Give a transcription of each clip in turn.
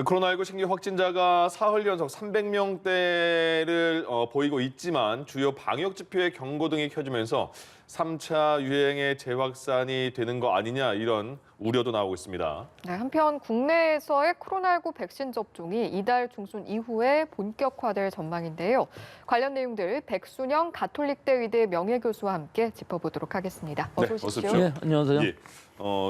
코로나19 신규 확진자가 사흘 연속 300명대를 보이고 있지만 주요 방역 지표의 경고등이 켜지면서 3차 유행의 재확산이 되는 거 아니냐 이런 우려도 나오고 있습니다. 네, 한편 국내에서의 코로나19 백신 접종이 이달 중순 이후에 본격화될 전망인데요. 관련 내용들 백순영 가톨릭대 의대 명예교수와 함께 짚어보도록 하겠습니다. 어서 오십시오. 네, 예, 안녕하세요. 예,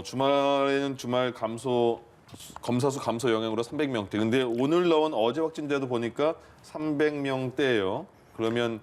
주말에는 주말 검사 수 감소 영향으로 300명대. 근데 오늘 나온 어제 확진자도 보니까 300명대예요. 그러면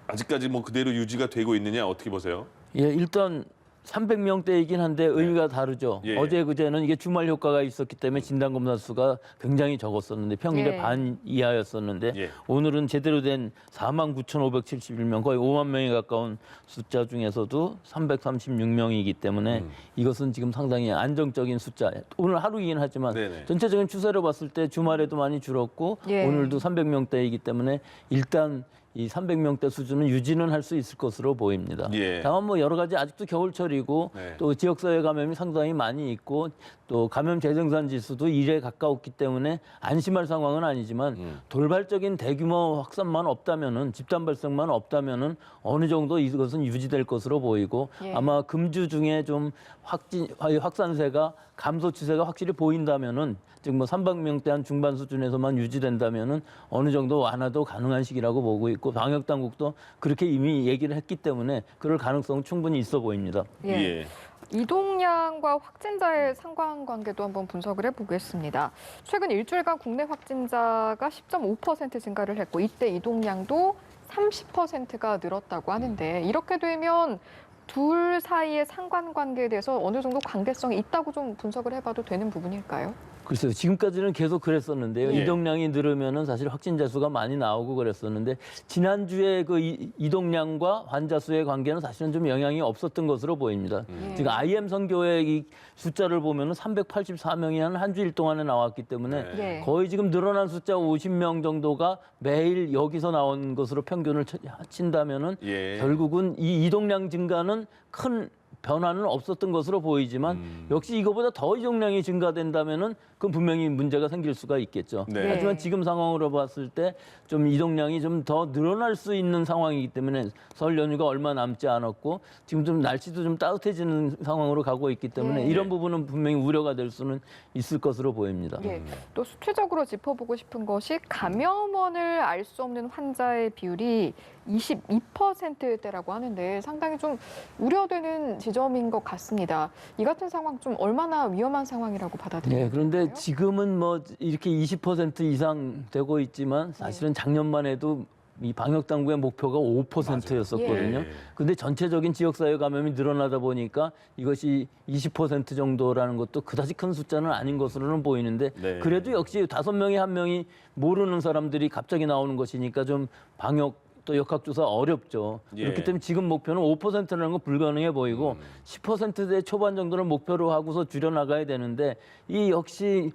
아직까지 뭐 그대로 유지가 되고 있느냐 어떻게 보세요? 예, 일단 300명대이긴 한데 의미가 다르죠. 예. 어제 그제는 이게 주말 효과가 있었기 때문에 진단 검사 수가 굉장히 적었었는데 평일에 예. 반 이하였었는데 예. 오늘은 제대로 된 49,571명 거의 5만 명에 가까운 숫자 중에서도 336명이기 때문에 이것은 지금 상당히 안정적인 숫자. 오늘 하루이긴 하지만 네네. 전체적인 추세로 봤을 때 주말에도 많이 줄었고 예. 오늘도 300명대이기 때문에 일단 이 300명대 수준은 유지는 할 수 있을 것으로 보입니다. 예. 다만 뭐 여러 가지 아직도 겨울철이고 네. 또 지역사회 감염이 상당히 많이 있고 또 감염 재생산 지수도 1에 가까웠기 때문에 안심할 상황은 아니지만 돌발적인 대규모 확산만 없다면은 집단 발생만 없다면은 어느 정도 이것은 유지될 것으로 보이고 예. 아마 금주 중에 좀 확산세가 감소 추세가 확실히 보인다면은 즉 뭐 300명대 한 중반 수준에서만 유지된다면은 어느 정도 완화도 가능한 시기라고 보고 있고 방역 당국도 그렇게 이미 얘기를 했기 때문에 그럴 가능성은 충분히 있어 보입니다. 예. 이동량과 확진자의 상관관계도 한번 분석을 해보겠습니다. 최근 일주일간 국내 확진자가 10.5% 증가를 했고 이때 이동량도 30%가 늘었다고 하는데 이렇게 되면 둘 사이의 상관관계에 대해서 어느 정도 관계성이 있다고 좀 분석을 해봐도 되는 부분일까요? 글쎄요. 지금까지는 계속 그랬었는데요. 예. 이동량이 늘으면은 사실 확진자 수가 많이 나오고 그랬었는데 지난주에 그 이동량과 환자 수의 관계는 사실은 좀 영향이 없었던 것으로 보입니다. 지금 IM 선교의 이 숫자를 보면은 384명이 한 주일 동안에 나왔기 때문에 네. 예. 거의 지금 늘어난 숫자 50명 정도가 매일 여기서 나온 것으로 평균을 친다면은 예. 결국은 이 이동량 증가는 큰 변화는 없었던 것으로 보이지만 역시 이거보다 더 이동량이 증가된다면은 그건 분명히 문제가 생길 수가 있겠죠. 네. 하지만 지금 상황으로 봤을 때 좀 이동량이 좀 더 늘어날 수 있는 상황이기 때문에 설 연휴가 얼마 남지 않았고 지금 좀 날씨도 좀 따뜻해지는 상황으로 가고 있기 때문에 예. 이런 부분은 분명히 우려가 될 수는 있을 것으로 보입니다. 예. 또 수치적으로 짚어보고 싶은 것이 감염원을 알 수 없는 환자의 비율이 22%대라고 하는데 상당히 좀 우려되는 지점인 것 같습니다. 이 같은 상황 좀 얼마나 위험한 상황이라고 받아들여요? 네, 그런데 지금은 뭐 이렇게 20% 이상 되고 있지만 사실은 작년만 해도 이 방역 당국의 목표가 5%였었거든요. 예. 근데 전체적인 지역사회 감염이 늘어나다 보니까 이것이 20% 정도라는 것도 그다지 큰 숫자는 아닌 것으로는 보이는데 네. 그래도 역시 5명에 1명이 모르는 사람들이 갑자기 나오는 것이니까 좀 방역 또 역학조사 어렵죠. 예. 그렇기 때문에 지금 목표는 5%라는 건 불가능해 보이고 10%대 초반 정도를 목표로 하고서 줄여나가야 되는데 이 역시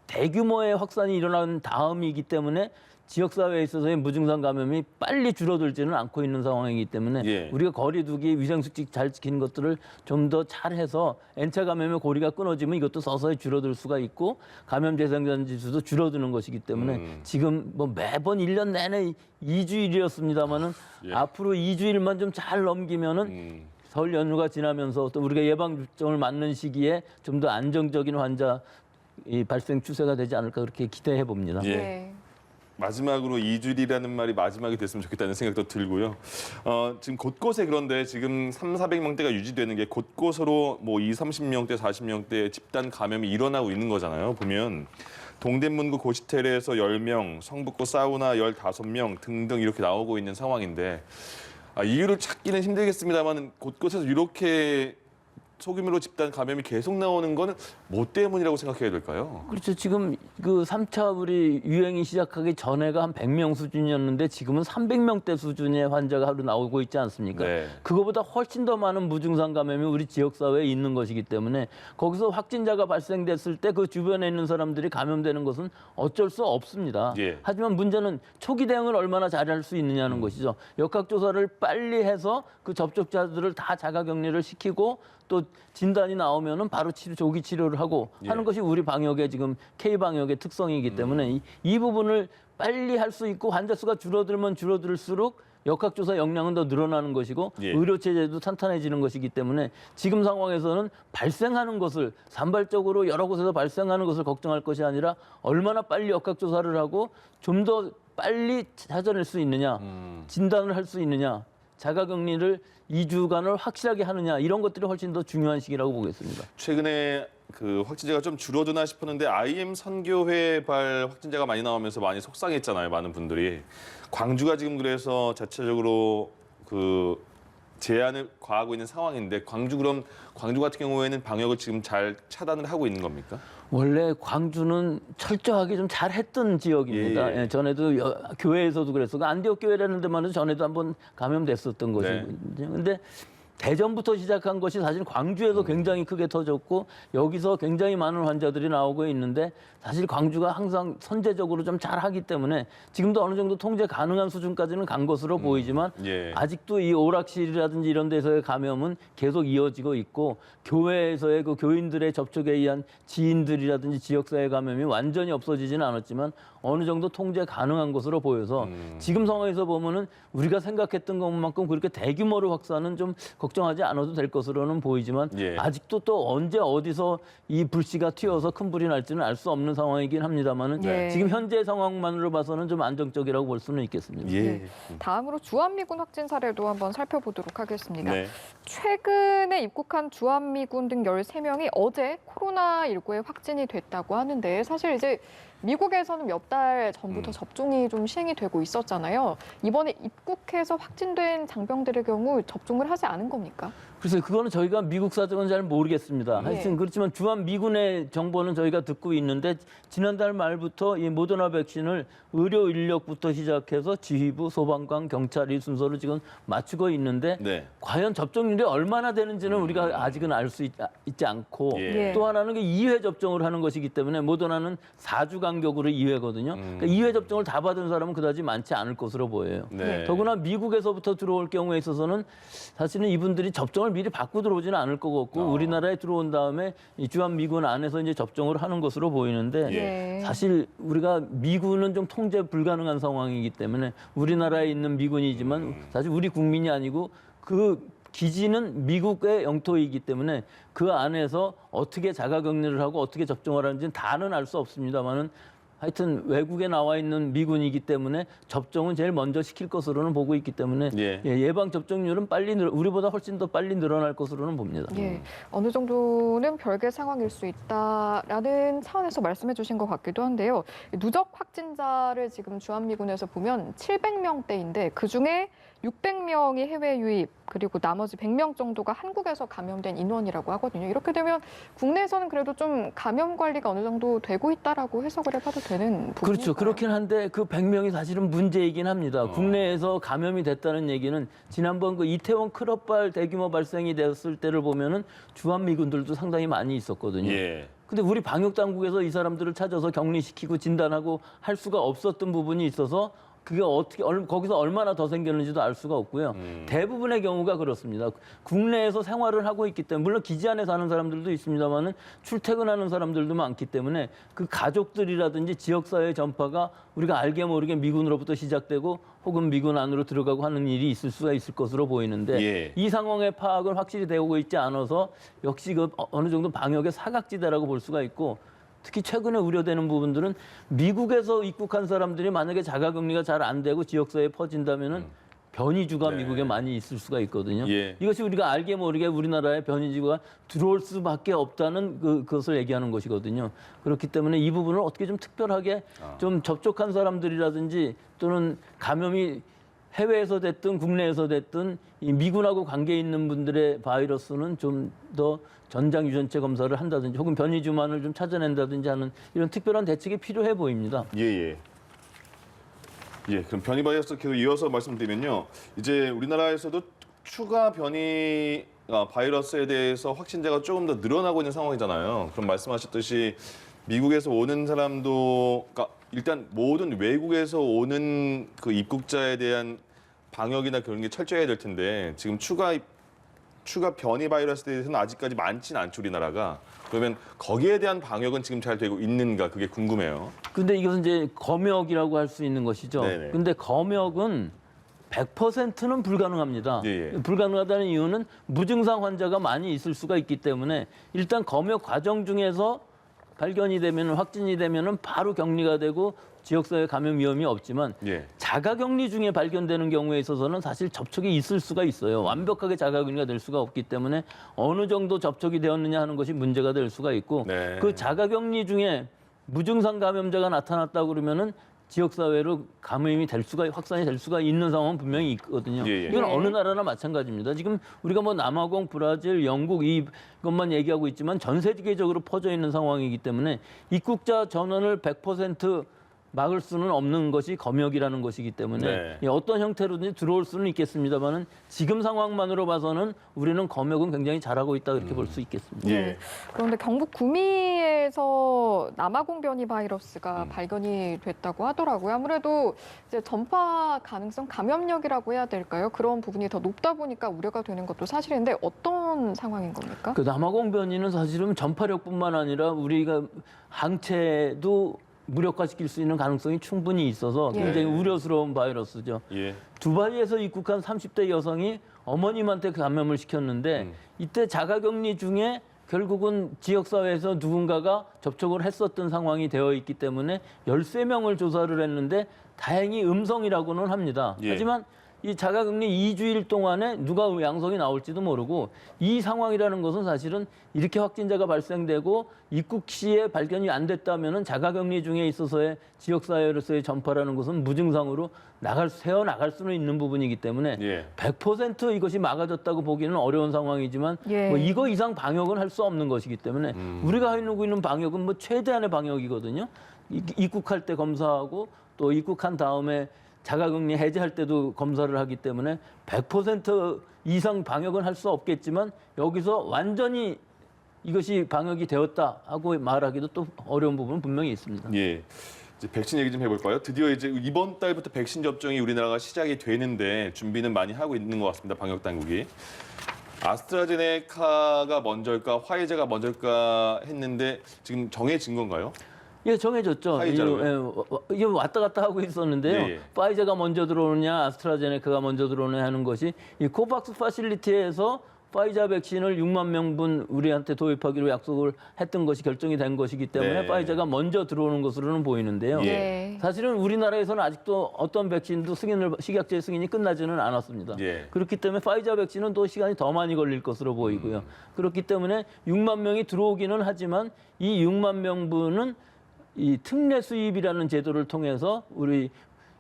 대규모의 확산이 일어난 다음이기 때문에 지역사회에 있어서의 무증상 감염이 빨리 줄어들지는 않고 있는 상황이기 때문에 예. 우리가 거리두기, 위생수칙 잘 지키는 것들을 좀 더 잘해서 N차 감염의 고리가 끊어지면 이것도 서서히 줄어들 수가 있고 감염 재생산 지수도 줄어드는 것이기 때문에 지금 뭐 매번 1년 내내 2주일이었습니다마는 예. 앞으로 2주일만 좀 잘 넘기면은 설 연휴가 지나면서 또 우리가 예방 접종을 맞는 시기에 좀 더 안정적인 환자 이 발생 추세가 되지 않을까 그렇게 기대해 봅니다. 예. 네. 마지막으로 2주일이라는 말이 마지막이 됐으면 좋겠다는 생각도 들고요. 지금 곳곳에 그런데 지금 400명대가 유지되는 게 곳곳으로 뭐 30명대, 40명대 집단 감염이 일어나고 있는 거잖아요. 보면 동대문구 고시텔에서 10명, 성북구 사우나 15명 등등 이렇게 나오고 있는 상황인데 이유를 찾기는 힘들겠습니다만 곳곳에서 이렇게 소규모로 집단 감염이 계속 나오는 거는 뭐 때문이라고 생각해야 될까요? 그렇죠. 지금 그 3차 우리 유행이 시작하기 전에가 한 100명 수준이었는데 지금은 300명대 수준의 환자가 하루 나오고 있지 않습니까? 네. 그거보다 훨씬 더 많은 무증상 감염이 우리 지역사회에 있는 것이기 때문에 거기서 확진자가 발생됐을 때 그 주변에 있는 사람들이 감염되는 것은 어쩔 수 없습니다. 예. 하지만 문제는 초기 대응을 얼마나 잘할 수 있느냐는 것이죠. 역학조사를 빨리 해서 그 접촉자들을 다 자가격리를 시키고 또 또 진단이 나오면은 바로 조기 치료를 하고 하는 것이 우리 방역의 지금 K 방역의 특성이기 때문에 이 부분을 빨리 할 수 있고 환자 수가 줄어들면 줄어들수록 역학조사 역량은 더 늘어나는 것이고 예. 의료체제도 탄탄해지는 것이기 때문에 지금 상황에서는 발생하는 것을 산발적으로 여러 곳에서 발생하는 것을 걱정할 것이 아니라 얼마나 빨리 역학조사를 하고 좀 더 빨리 찾아낼 수 있느냐, 진단을 할 수 있느냐, 자가격리를 2주간을 확실하게 하느냐 이런 것들이 훨씬 더 중요한 시기라고 보겠습니다. 최근에 그 확진자가 좀 줄어드나 싶었는데 IM 선교회발 확진자가 많이 나오면서 많이 속상했잖아요, 많은 분들이. 광주가 지금 그래서 자체적으로 그 제한을 과하고 있는 상황인데 광주 같은 경우에는 방역을 지금 잘 차단을 하고 있는 겁니까? 원래 광주는 철저하게 좀 잘했던 지역입니다. 예. 예, 전에도 교회에서도 그랬어. 안디옥 교회라는 데만 해도 전에도 한번 감염됐었던 것이거든요. 근데 대전부터 시작한 것이 사실 광주에서 굉장히 크게 터졌고 여기서 굉장히 많은 환자들이 나오고 있는데 사실 광주가 항상 선제적으로 좀 잘하기 때문에 지금도 어느 정도 통제 가능한 수준까지는 간 것으로 보이지만 예. 아직도 이 오락실이라든지 이런 데서의 감염은 계속 이어지고 있고 교회에서의 그 교인들의 접촉에 의한 지인들이라든지 지역사회 감염이 완전히 없어지지는 않았지만 어느 정도 통제 가능한 것으로 보여서 지금 상황에서 보면은 우리가 생각했던 것만큼 그렇게 대규모로 확산은 좀 걱정하지 않아도 될 것으로는 보이지만 예. 아직도 또 언제 어디서 이 불씨가 튀어서 큰 불이 날지는 알 수 없는 상황이긴 합니다만은 예. 지금 현재 상황만으로 봐서는 좀 안정적이라고 볼 수는 있겠습니다. 예. 다음으로 주한미군 확진 사례도 한번 살펴보도록 하겠습니다. 네. 최근에 입국한 주한미군 등 13명이 어제 코로나19에 확진이 됐다고 하는데 사실 이제 미국에서는 몇 달 전부터 접종이 좀 시행이 되고 있었잖아요. 이번에 입국해서 확진된 장병들의 경우 접종을 하지 않은 겁니까? 글쎄요, 그거는 저희가 미국 사정은 잘 모르겠습니다. 하여튼 그렇지만 주한 미군의 정보는 저희가 듣고 있는데 지난달 말부터 이 모더나 백신을 의료 인력부터 시작해서 지휘부, 소방관, 경찰 이 순서로 지금 맞추고 있는데 네. 과연 접종률이 얼마나 되는지는 우리가 아직은 알 수 있지 않고 예. 또 하나는 2회 접종을 하는 것이기 때문에 모더나는 4주 간격으로 2회거든요. 그러니까 2회 접종을 다 받은 사람은 그다지 많지 않을 것으로 보여요. 네. 더구나 미국에서부터 들어올 경우에 있어서는 사실은 이분들이 접종을 미리 받고 들어오지는 않을 것 같고 우리나라에 들어온 다음에 이 주한미군 안에서 이제 접종을 하는 것으로 보이는데 예. 사실 우리가 미군은 좀 통제 불가능한 상황이기 때문에 우리나라에 있는 미군이지만 사실 우리 국민이 아니고 그 기지는 미국의 영토이기 때문에 그 안에서 어떻게 자가격리를 하고 어떻게 접종을 하는지는 다는 알 수 없습니다만은 하여튼 외국에 나와 있는 미군이기 때문에 접종은 제일 먼저 시킬 것으로는 보고 있기 때문에 예. 예방 접종률은 우리보다 훨씬 더 빨리 늘어날 것으로는 봅니다. 예, 어느 정도는 별개 상황일 수 있다라는 차원에서 말씀해 주신 것 같기도 한데요. 누적 확진자를 지금 주한미군에서 보면 700명대인데 그중에 600명이 해외 유입 그리고 나머지 100명 정도가 한국에서 감염된 인원이라고 하거든요. 이렇게 되면 국내에서는 그래도 좀 감염 관리가 어느 정도 되고 있다라고 해석을 해봐도 되는 부분일까요? 그렇죠. 그렇긴 한데 그 100명이 사실은 문제이긴 합니다. 국내에서 감염이 됐다는 얘기는 지난번 그 이태원 클럽발 대규모 발생이 됐을 때를 보면은 주한미군들도 상당히 많이 있었거든요. 예. 근데 우리 방역 당국에서 이 사람들을 찾아서 격리시키고 진단하고 할 수가 없었던 부분이 있어서 그게 거기서 얼마나 더 생겼는지도 알 수가 없고요. 대부분의 경우가 그렇습니다. 국내에서 생활을 하고 있기 때문에 물론 기지 안에 사는 사람들도 있습니다만은 출퇴근하는 사람들도 많기 때문에 그 가족들이라든지 지역사회 전파가 우리가 알게 모르게 미군으로부터 시작되고 혹은 미군 안으로 들어가고 하는 일이 있을 수가 있을 것으로 보이는데 예. 이 상황의 파악은 확실히 되고 있지 않아서 역시 그 어느 정도 방역의 사각지대라고 볼 수가 있고 특히 최근에 우려되는 부분들은 미국에서 입국한 사람들이 만약에 자가격리가 잘 안 되고 지역사회에 퍼진다면은 변이주가 네. 미국에 많이 있을 수가 있거든요. 예. 이것이 우리가 알게 모르게 우리나라에 변이주가 들어올 수밖에 없다는 그것을 얘기하는 것이거든요. 그렇기 때문에 이 부분을 어떻게 좀 특별하게 좀 접촉한 사람들이라든지 또는 감염이 해외에서 됐든 국내에서 됐든 이 미군하고 관계 있는 분들의 바이러스는 좀 더 전장 유전체 검사를 한다든지 혹은 변이주만을 좀 찾아낸다든지 하는 이런 특별한 대책이 필요해 보입니다. 예. 예, 그럼 변이 바이러스 계속 이어서 말씀드리면요. 이제 우리나라에서도 추가 변이 바이러스에 대해서 확진자가 조금 더 늘어나고 있는 상황이잖아요. 그럼 말씀하셨듯이 미국에서 오는 사람도 그러니까 일단 모든 외국에서 오는 그 입국자에 대한 방역이나 그런 게 철저해야 될 텐데 지금 추가 추가 변이 바이러스에 대해서는 아직까지 많지는 않죠, 우리나라가. 그러면 거기에 대한 방역은 지금 잘 되고 있는가 그게 궁금해요. 근데 이것은 이제 검역이라고 할 수 있는 것이죠. 네네. 근데 검역은 100%는 불가능합니다. 예, 예. 불가능하다는 이유는 무증상 환자가 많이 있을 수가 있기 때문에 일단 검역 과정 중에서 발견이 되면 확진이 되면은 바로 격리가 되고 지역사회 감염 위험이 없지만 예. 자가격리 중에 발견되는 경우에 있어서는 사실 접촉이 있을 수가 있어요. 완벽하게 자가격리가 될 수가 없기 때문에 어느 정도 접촉이 되었느냐 하는 것이 문제가 될 수가 있고 네. 그 자가격리 중에 무증상 감염자가 나타났다 그러면은 지역사회로 감염이 될 수가 확산이 될 수가 있는 상황은 분명히 있거든요. 예, 예. 이건 네. 어느 나라나 마찬가지입니다. 지금 우리가 뭐 남아공, 브라질, 영국 이것만 얘기하고 있지만 전 세계적으로 퍼져 있는 상황이기 때문에 입국자 전원을 100% 막을 수는 없는 것이 검역이라는 것이기 때문에 네. 어떤 형태로든지 들어올 수는 있겠습니다만은 지금 상황만으로 봐서는 우리는 검역은 굉장히 잘하고 있다 그렇게 볼 수 있겠습니다. 예. 네. 그런데 경북 구미에서 남아공 변이 바이러스가 발견이 됐다고 하더라고요. 아무래도 이제 전파 가능성, 감염력이라고 해야 될까요? 그런 부분이 더 높다 보니까 우려가 되는 것도 사실인데 어떤 상황인 겁니까? 그 남아공 변이는 사실은 전파력뿐만 아니라 우리가 항체도 무력화시킬 수 있는 가능성이 충분히 있어서 예. 굉장히 우려스러운 바이러스죠. 예. 두바이에서 입국한 30대 여성이 어머님한테 감염을 시켰는데 이때 자가격리 중에 결국은 지역사회에서 누군가가 접촉을 했었던 상황이 되어 있기 때문에 13명을 조사를 했는데 다행히 음성이라고는 합니다. 예. 하지만 이 자가격리 2주일 동안에 누가 양성이 나올지도 모르고 이 상황이라는 것은 사실은 이렇게 확진자가 발생되고 입국 시에 발견이 안 됐다면은 자가격리 중에 있어서의 지역사회로서의 전파라는 것은 무증상으로 새어 나갈 수는 있는 부분이기 때문에 예. 100% 이것이 막아졌다고 보기는 어려운 상황이지만 예. 뭐 이거 이상 방역은 할 수 없는 것이기 때문에 우리가 하고 있는 방역은 뭐 최대한의 방역이거든요. 입국할 때 검사하고 또 입국한 다음에 자가격리 해제할 때도 검사를 하기 때문에 100% 이상 방역은 할 수 없겠지만 여기서 완전히 이것이 방역이 되었다 하고 말하기도 또 어려운 부분은 분명히 있습니다. 예. 이제 백신 얘기 좀 해볼까요? 드디어 이제 이번 달부터 백신 접종이 우리나라가 시작이 되는데 준비는 많이 하고 있는 것 같습니다. 방역 당국이. 아스트라제네카가 먼저일까, 화이자가 먼저일까 했는데 지금 정해진 건가요? 예, 정해졌죠. 화이자로요? 이게 왔다 갔다 하고 있었는데요. 예, 예. 파이자가 먼저 들어오느냐, 아스트라제네카가 먼저 들어오느냐 하는 것이 이 코박스 파실리티에서 파이자 백신을 6만 명분 우리한테 도입하기로 약속을 했던 것이 결정이 된 것이기 때문에 네. 파이자가 먼저 들어오는 것으로는 보이는데요. 예. 네. 사실은 우리나라에서는 아직도 어떤 백신도 식약처의 승인이 끝나지는 않았습니다. 예. 그렇기 때문에 파이자 백신은 또 시간이 더 많이 걸릴 것으로 보이고요. 그렇기 때문에 6만 명이 들어오기는 하지만 이 6만 명분은 이 특례 수입이라는 제도를 통해서 우리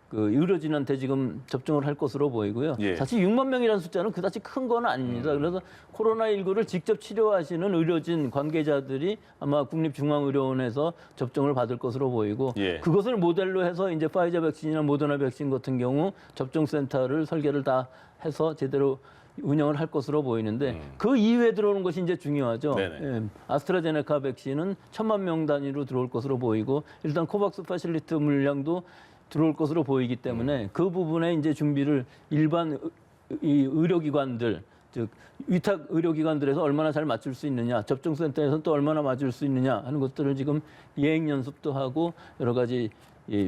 그 의료진한테 지금 접종을 할 것으로 보이고요. 예. 사실 6만 명이라는 숫자는 그다지 큰 건 아닙니다. 그래서 코로나19를 직접 치료하시는 의료진 관계자들이 아마 국립중앙의료원에서 접종을 받을 것으로 보이고 예. 그것을 모델로 해서 이제 파이자 백신이나 모더나 백신 같은 경우 접종센터를 설계를 다 해서 제대로 운영을 할 것으로 보이는데 그 이후에 들어오는 것이 이제 중요하죠. 네네. 예, 아스트라제네카 백신은 1,000만 명 단위로 들어올 것으로 보이고 일단 코박스 파실리티 물량도 들어올 것으로 보이기 때문에 그 부분에 이제 준비를 일반 이 의료기관들 즉 위탁 의료기관들에서 얼마나 잘 맞출 수 있느냐, 접종센터에서는 또 얼마나 맞을 수 있느냐 하는 것들을 지금 예행 연습도 하고 여러 가지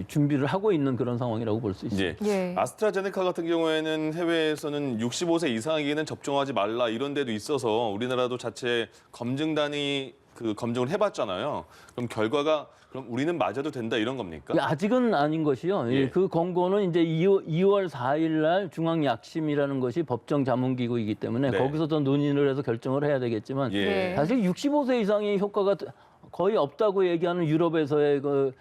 준비를 하고 있는 그런 상황이라고 볼 수 있습니다. 예. 예. 아스트라제네카 같은 경우에는 해외에서는 65세 이상에게는 접종하지 말라 이런 데도 있어서 우리나라도 자체 검증단이 그 검증을 해봤잖아요. 그럼 결과가 그럼 우리는 맞아도 된다 이런 겁니까? 아직은 아닌 것이요. 예. 그 권고는 이제 2월 4일 날 중앙약심이라는 것이 법정 자문기구이기 때문에 네. 거기서 더 논의를 해서 결정을 해야 되겠지만 예. 네. 사실 65세 이상의 효과가 거의 없다고 얘기하는 유럽에서의 그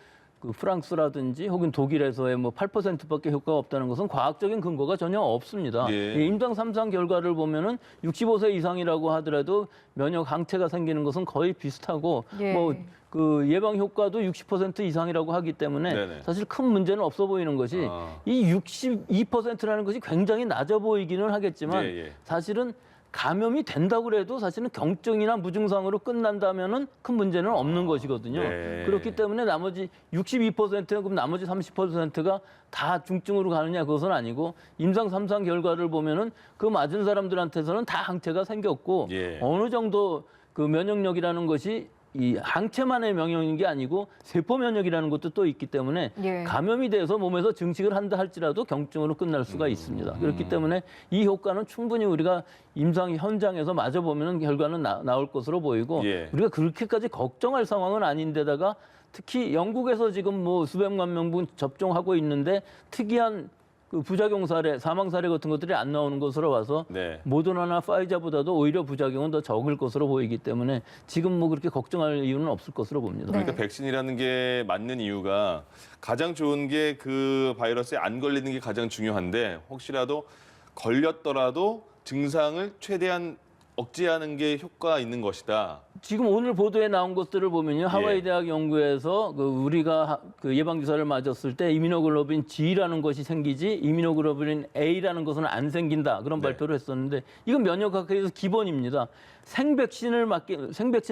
프랑스라든지 혹은 독일에서의 뭐 8%밖에 효과가 없다는 것은 과학적인 근거가 전혀 없습니다. 예. 이 임상 3상 결과를 보면은 65세 이상이라고 하더라도 면역 항체가 생기는 것은 거의 비슷하고 예. 뭐 그 예방 효과도 60% 이상이라고 하기 때문에 네네. 사실 큰 문제는 없어 보이는 것이 아. 이 62%라는 것이 굉장히 낮아 보이기는 하겠지만 예, 예. 사실은 감염이 된다고 해도 사실은 경증이나 무증상으로 끝난다면은 큰 문제는 없는 것이거든요. 네. 그렇기 때문에 나머지 62% 그럼 나머지 30%가 다 중증으로 가느냐 그것은 아니고 임상 3상 결과를 보면은 그 맞은 사람들한테서는 다 항체가 생겼고 예. 어느 정도 그 면역력이라는 것이 이 항체만의 면역인 게 아니고 세포 면역이라는 것도 또 있기 때문에 예. 감염이 돼서 몸에서 증식을 한다 할지라도 경증으로 끝날 수가 있습니다. 그렇기 때문에 이 효과는 충분히 우리가 임상 현장에서 맞아보면 결과는 나올 것으로 보이고 예. 우리가 그렇게까지 걱정할 상황은 아닌데다가 특히 영국에서 지금 뭐 수백만 명분 접종하고 있는데 특이한 그 부작용 사례, 사망 사례 같은 것들이 안 나오는 것으로 봐서 네. 모더나나 파이자보다도 오히려 부작용은 더 적을 것으로 보이기 때문에 지금 뭐 그렇게 걱정할 이유는 없을 것으로 봅니다. 네. 그러니까 백신이라는 게 맞는 이유가 가장 좋은 게 그 바이러스에 안 걸리는 게 가장 중요한데 혹시라도 걸렸더라도 증상을 최대한 억제하는 게 효과가 있는 것이다. 지금 오늘 보도에 나온 것들을 보면요. 하와이 예. 대학 연구에서 그 우리가 그 예방 주사를 맞았을 때 이뮤노글로빈 G라는 것이 생기지 이뮤노글로빈 A라는 것은 안 생긴다. 그런 네. 발표를 했었는데 이건 면역학에서 기본입니다. 생백신을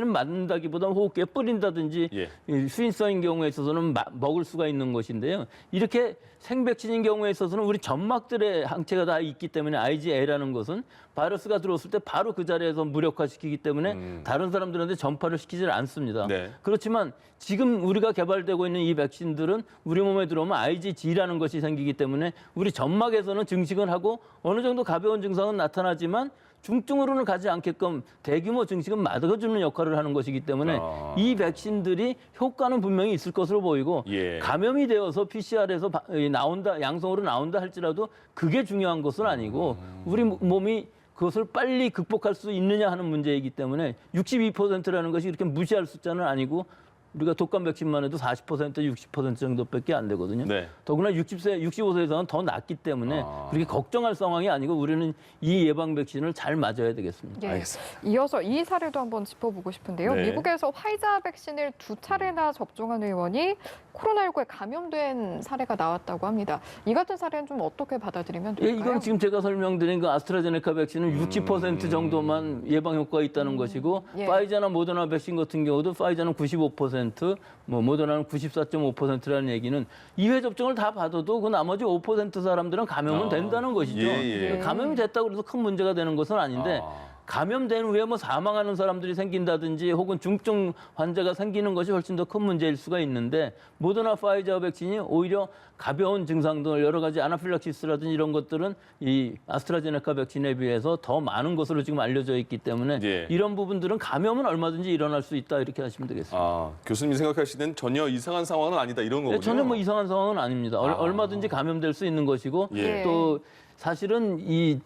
맞는다기보다 호흡기에 뿌린다든지 예. 이 수인성인 경우에 있어서는 먹을 수가 있는 것인데요. 이렇게 생백신인 경우에 있어서는 우리 점막들의 항체가 다 있기 때문에 IgA라는 것은 바이러스가 들어왔을 때 바로 그 자리에서 무력화시키기 때문에 다른 사람들한테 전파를 시키질 않습니다. 네. 그렇지만 지금 우리가 개발되고 있는 이 백신들은 우리 몸에 들어오면 IgG라는 것이 생기기 때문에 우리 점막에서는 증식을 하고 어느 정도 가벼운 증상은 나타나지만 중증으로는 가지 않게끔 대규모 증식은 막아주는 역할을 하는 것이기 때문에 이 백신들이 효과는 분명히 있을 것으로 보이고 예. 감염이 되어서 PCR에서 나온다 양성으로 나온다 할지라도 그게 중요한 것은 아니고 우리 몸이 그것을 빨리 극복할 수 있느냐 하는 문제이기 때문에 62%라는 것이 이렇게 무시할 숫자는 아니고 우리가 독감 백신만 해도 40% 60% 정도밖에 안 되거든요. 네. 더구나 65세 이상은 더 낫기 때문에 그렇게 걱정할 상황이 아니고 우리는 이 예방 백신을 잘 맞아야 되겠습니다. 예. 알겠습니다. 이어서 이 사례도 한번 짚어보고 싶은데요. 네. 미국에서 화이자 백신을 2차례나 접종한 의원이 코로나19에 감염된 사례가 나왔다고 합니다. 이 같은 사례는 좀 어떻게 받아들이면 예, 될까요? 이건 지금 제가 설명드린 그 아스트라제네카 백신은 60% 정도만 예방 효과가 있다는 것이고 예. 파이자나 모더나 백신 같은 경우도 파이자는 95%, 뭐 모더나는 94.5%라는 얘기는 2회 접종을 다 받아도 그 나머지 5% 사람들은 감염은 된다는 것이죠. 예, 예. 감염이 됐다고 해서 큰 문제가 되는 것은 아닌데 감염된 후에 뭐 사망하는 사람들이 생긴다든지 혹은 중증 환자가 생기는 것이 훨씬 더 큰 문제일 수가 있는데 모더나 파이자 백신이 오히려 가벼운 증상들 여러 가지 아나필락시스라든지 이런 것들은 이 아스트라제네카 백신에 비해서 더 많은 것으로 지금 알려져 있기 때문에 예. 이런 부분들은 감염은 얼마든지 일어날 수 있다 이렇게 하시면 되겠습니다. 교수님이 생각하시는 전혀 이상한 상황은 아니다 이런 거군요. 전혀 뭐 이상한 상황은 아닙니다. 얼마든지 감염될 수 있는 것이고 예. 또 사실은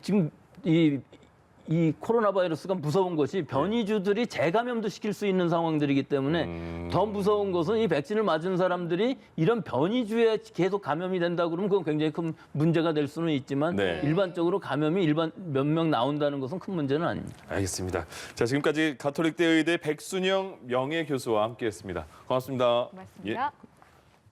지금 이 코로나 바이러스가 무서운 것이 변이주들이 재감염도 시킬 수 있는 상황들이기 때문에 더 무서운 것은 이 백신을 맞은 사람들이 이런 변이주에 계속 감염이 된다 그러면 그건 굉장히 큰 문제가 될 수는 있지만 네. 일반적으로 감염이 몇 명 나온다는 것은 큰 문제는 아닙니다. 알겠습니다. 자, 지금까지 가톨릭대 의대 백순영 명예교수와 함께했습니다. 고맙습니다. 고맙습니다. 예.